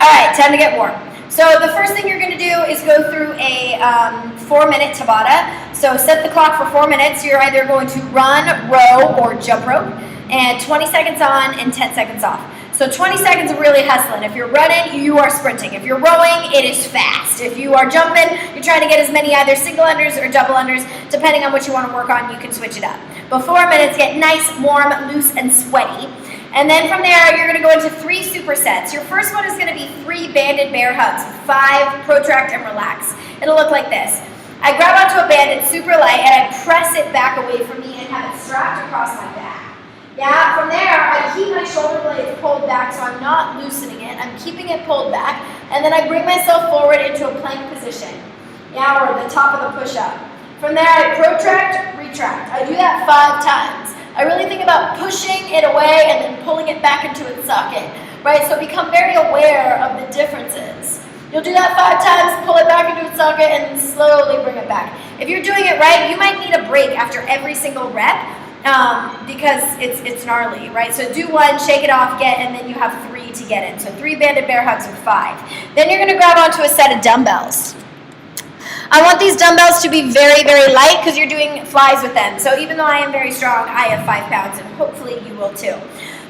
All right, time to get warm. So the first thing you're going to do is go through a 4-minute Tabata. So set the clock for 4 minutes. You're either going to run, row, or jump rope, and 20 seconds on and 10 seconds off. So 20 seconds of really hustling. If you're running, you are sprinting. If you're rowing, it is fast. If you are jumping, you're trying to get as many either single unders or double unders. Depending on what you want to work on, you can switch it up. But 4 minutes, get nice, warm, loose, and sweaty. And then from there, you're going to go into 3 supersets. Your first one is going to be 3 banded bear hugs, 5 protract and relax. It'll look like this. I grab onto a band, it's super light, and I press it back away from me and have it strapped across my back. Yeah, from there, I keep my shoulder blades pulled back, so I'm not loosening it. I'm keeping it pulled back, and then I bring myself forward into a plank position. Yeah, or the top of the push-up. From there, I protract, retract. I do that 5 times. I really think about pushing it away and then pulling it back into its socket, right? So become very aware of the differences. You'll do that 5 times, pull it back into its socket, and then slowly bring it back. If you're doing it right, you might need a break after every single rep because it's gnarly, right? So do 1, shake it off, and then you have 3 to get in. So 3 banded bear hugs or 5. Then you're gonna grab onto a set of dumbbells. I want these dumbbells to be very, very light because you're doing flies with them. So even though I am very strong, I have 5 pounds, and hopefully you will too.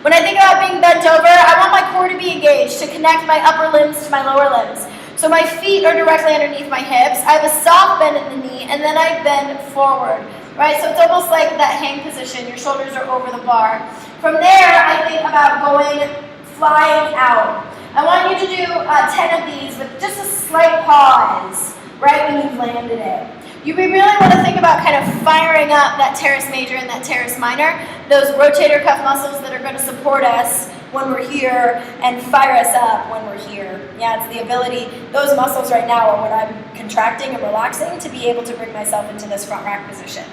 When I think about being bent over, I want my core to be engaged, to connect my upper limbs to my lower limbs. So my feet are directly underneath my hips. I have a soft bend in the knee, and then I bend forward, right? So it's almost like that hang position. Your shoulders are over the bar. From there, I think about going flying out. I want you to do 10 of these with just a slight pause right when you've landed it. You really want to think about kind of firing up that teres major and that teres minor, those rotator cuff muscles that are going to support us when we're here and fire us up when we're here. Yeah, it's the ability, those muscles right now are what I'm contracting and relaxing to be able to bring myself into this front rack position.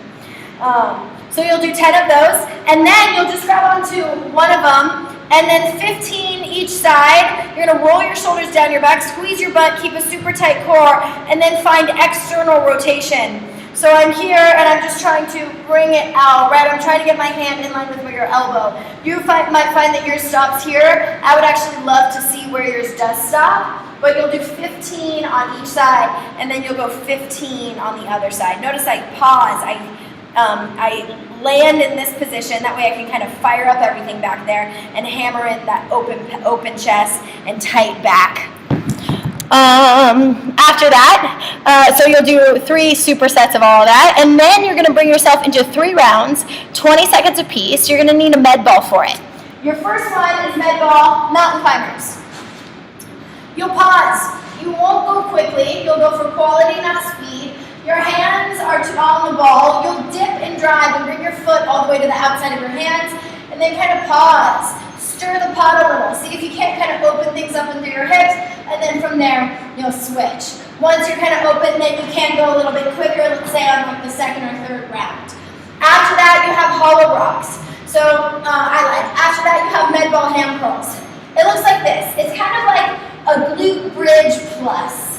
So you'll do 10 of those, and then you'll just grab onto one of them, and then 15 each side. You're gonna roll your shoulders down your back, squeeze your butt, keep a super tight core, and then find external rotation. So I'm here and I'm just trying to bring it out, right? I'm trying to get my hand in line with your elbow. You might find that yours stops here. I would actually love to see where yours does stop, but you'll do 15 on each side, and then you'll go 15 on the other side. Notice I pause, I land in this position, that way I can kind of fire up everything back there and hammer in that open chest and tight back. After that, so you'll do 3 supersets of all of that, and then you're gonna bring yourself into 3 rounds, 20 seconds apiece. You're gonna need a med ball for it. Your first one is med ball, mountain climbers. You'll pause. You won't go quickly. You'll go for quality, not speed. Your hands are on the ball. You'll dip and drive and bring your foot all the way to the outside of your hands, and then kind of pause. Stir the pot a little. See if you can't kind of open things up into your hips, and then from there, you'll switch. Once you're kind of open, then you can go a little bit quicker, let's say on like the 2nd or 3rd round. After that, you have hollow rocks. So after that, you have med ball ham curls. It looks like this. It's kind of like a glute bridge plus.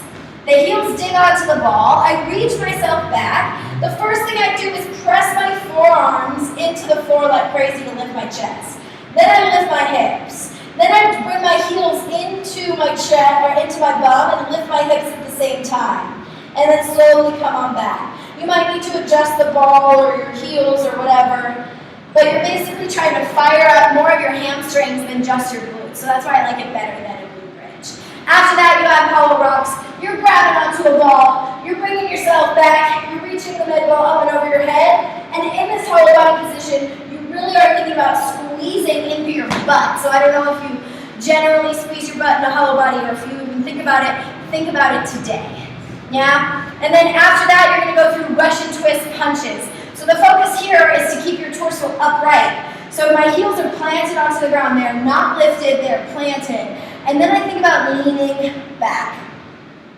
The heels dig onto the ball. I reach myself back. The first thing I do is press my forearms into the floor like crazy to lift my chest. Then I lift my hips. Then I bring my heels into my chest or into my bum and lift my hips at the same time. And then slowly come on back. You might need to adjust the ball or your heels or whatever, but you're basically trying to fire up more of your hamstrings than just your glutes. So that's why I like it better than a glute bridge. After that, you have hollow rocks. You're grabbing onto a ball. You're bringing yourself back. You're reaching the med ball up and over your head. And in this hollow body position, you really are thinking about squeezing into your butt. So I don't know if you generally squeeze your butt in a hollow body, or if you even think about it today. Yeah? And then after that, you're going to go through Russian twist punches. So the focus here is to keep your torso upright. So my heels are planted onto the ground. They're not lifted, they're planted. And then I think about leaning back.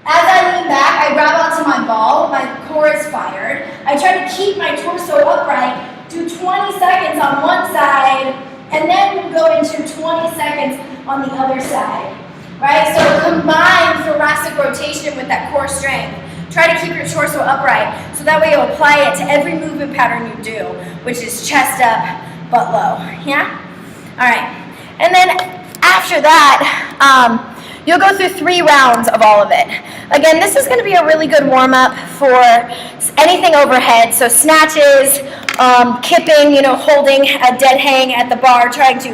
As I lean back, I grab onto my ball, my core is fired. I try to keep my torso upright, do 20 seconds on one side, and then we'll go into 20 seconds on the other side, right? So combine thoracic rotation with that core strength. Try to keep your torso upright, so that way you'll apply it to every movement pattern you do, which is chest up, butt low, yeah? All right, and then after that, You'll go through 3 rounds of all of it. Again, this is going to be a really good warm-up for anything overhead, so snatches, kipping, holding a dead hang at the bar, trying to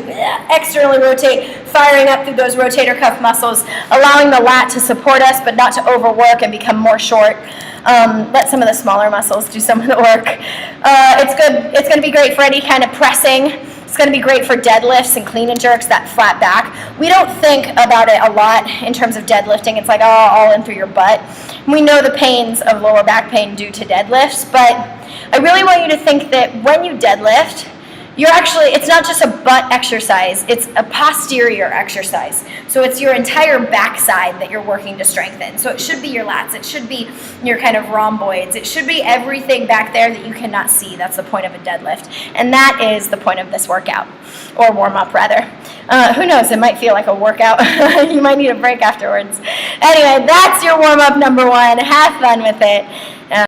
externally rotate, firing up through those rotator cuff muscles, allowing the lat to support us but not to overwork and become more short. Let some of the smaller muscles do some of the work. It's good. It's going to be great for any kind of pressing. It's going to be great for deadlifts and clean and jerks, that flat back. We don't think about it a lot in terms of deadlifting. It's like, all in through your butt. We know the pains of lower back pain due to deadlifts, but I really want you to think that when you deadlift, it's not just a butt exercise, it's a posterior exercise. So it's your entire backside that you're working to strengthen. So it should be your lats, it should be your kind of rhomboids, it should be everything back there that you cannot see. That's the point of a deadlift. And that is the point of this workout, or warm up rather. Who knows, it might feel like a workout. You might need a break afterwards. Anyway, that's your warm up number 1. Have fun with it.